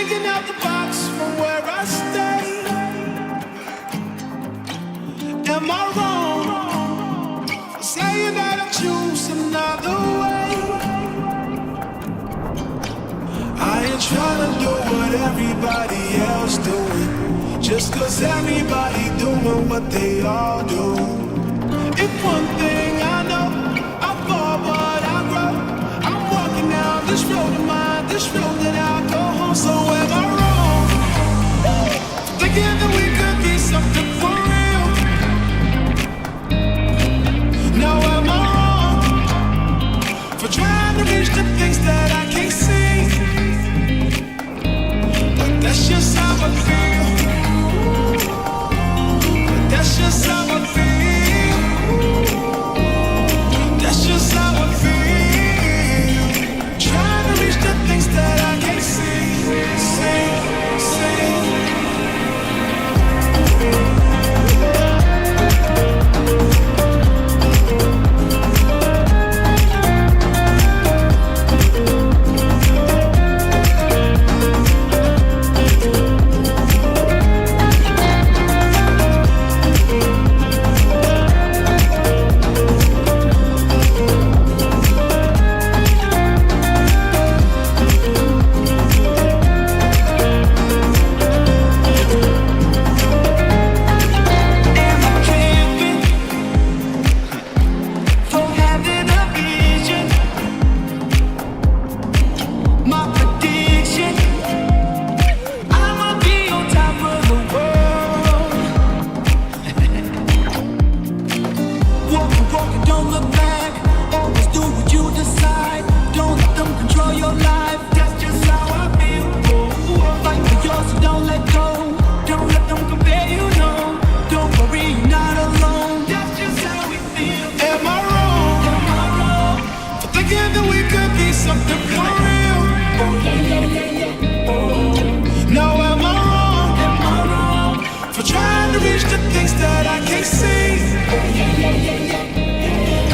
thinking out the box from where I stay. Am I wrong for saying that I choose another way? I ain't trying to do what everybody else doing, just cause everybody doing what they all do. If one thing I know, I fall but I grow. I'm walking down this road of mine, this road that I go home. So am I wrong thinking that we could be something for real? Now am I wrong for trying to reach the things that I can't see? But that's just how I feel. But that's just how I feel. That's just how I feel. Trying to reach the things that I can't see. See.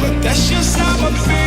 But that's just how I feel.